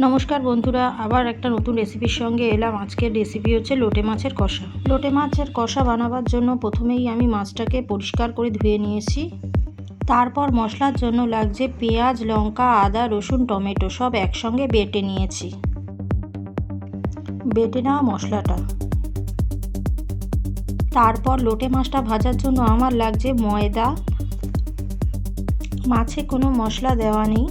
নমস্কার বন্ধুরা, আবার একটা নতুন রেসিপির সঙ্গে এলাম। আজকের রেসিপি হচ্ছে লোটে মাছের কষা। লোটে মাছের কষা বানাবার জন্য প্রথমেই আমি মাছটাকে পরিষ্কার করে ধুয়ে নিয়েছি। তারপর মশলার জন্য লাগছে পেঁয়াজ, লঙ্কা, আদা, রসুন, টমেটো সব একসঙ্গে বেটে নিয়েছি। বেটে নেওয়া মশলাটা, তারপর লোটে মাছটা ভাজার জন্য আমার লাগছে ময়দা। মাছে কোনো মশলা দেওয়া নেই।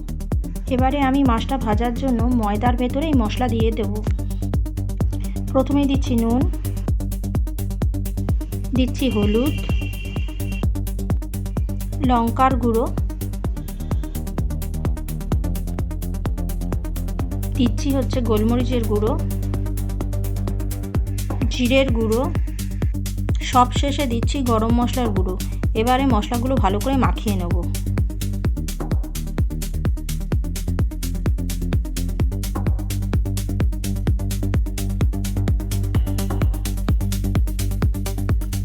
এবারে আমি মাছটা ভাজার জন্য ময়দার ভেতরেই মশলা দিয়ে দেব। প্রথমে দিচ্ছি নুন, দিচ্ছি হলুদ, লঙ্কার গুঁড়ো, দিচ্ছি হচ্ছে গোলমরিচের গুঁড়ো, জিরের গুঁড়ো, সব শেষে দিচ্ছি গরম মশলার গুঁড়ো। এবারে মশলাগুলো ভালো করে মাখিয়ে নেব।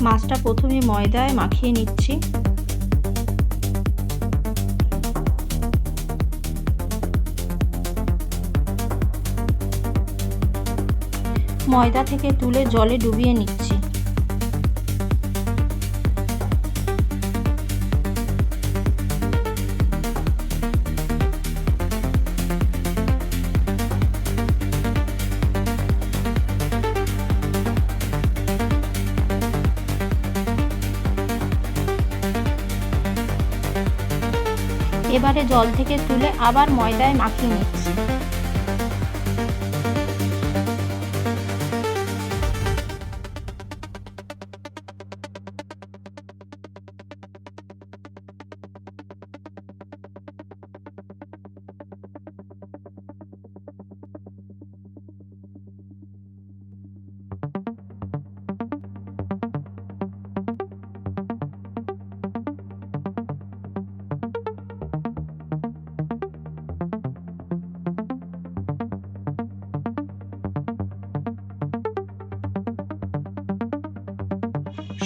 মাছটা প্রথমে ময়দায় মাখিয়ে নিচ্ছি। ময়দা থেকে তুলে জলে ডুবিয়ে নিচ্ছি। এবারে জল থেকে তুলে আবার ময়দায় মাখিয়ে নিচ্ছি।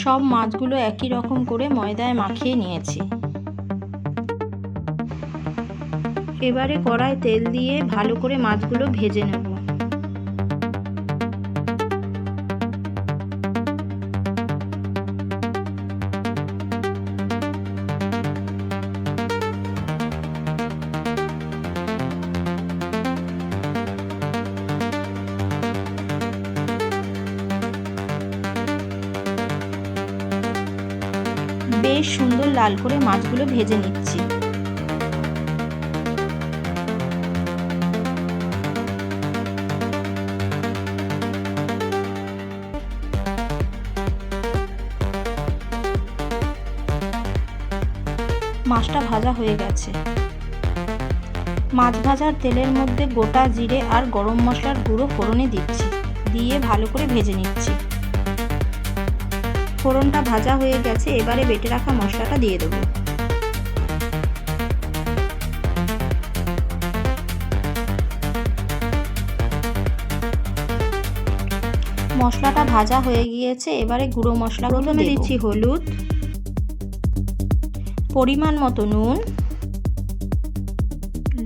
সব মাছগুলো একই রকম করে ময়দায় মাখিয়ে নিয়েছি। এবারে কড়ায় তেল দিয়ে ভালো করে মাছগুলো ভেজে নেব। বেশ সুন্দর লাল করে মাছগুলো ভেজে নিচ্ছি। মাছটা ভাজা হয়ে গেছে। মাছ ভাজার তেলের মধ্যে গোটা জিরে আর গরম মশলার গুঁড়ো ফোড়নে দিচ্ছি, দিয়ে ভালো করে ভেজে নিচ্ছি। ফোড়নটা ভাজা হয়ে গেছে। এবারে বেটে রাখা মশলাটা দিয়ে দেব। মশলাটা ভাজা হয়ে গিয়েছে। এবারে গুঁড়ো মশলা প্রথমে দিচ্ছি হলুদ, পরিমাণ মতো নুন,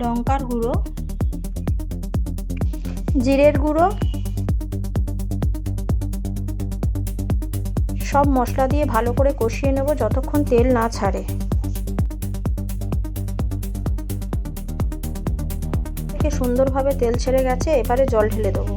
লঙ্কার গুঁড়ো, জিরের গুঁড়ো, সব মশলা দিয়ে ভালো করে কষিয়ে নেব যতক্ষণ তেল না ছাড়ে। থেকে সুন্দরভাবে তেল ছেড়ে গেছে। এবারে জল ঢেলে দেবো।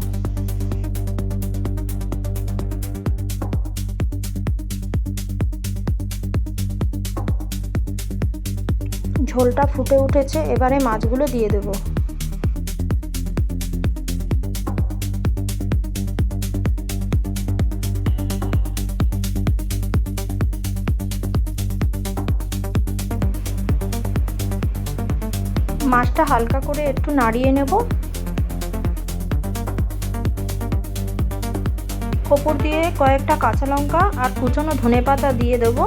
ঝোলটা ফুটে উঠেছে। এবারে মাছগুলো দিয়ে দেবো। মাছটা হালকা করে একটু নাড়িয়ে নেব। ওপর দিয়ে কয়েকটা কাঁচা লঙ্কা আর কুচনো ধনেপাতা দিয়ে দেব।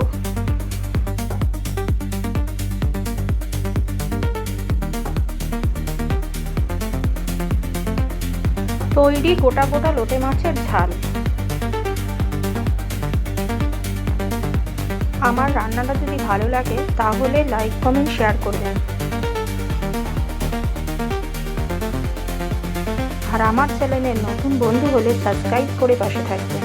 তৈরি গোটা গোটা লোটে মাছের ঝাল। আমার রান্নাটা যদি ভালো লাগে তাহলে লাইক, কমেন্ট, শেয়ার করবেন। আর আমার চ্যানেলের নতুন বন্ধু হলে সাবস্ক্রাইব করে পাশে থাকবেন।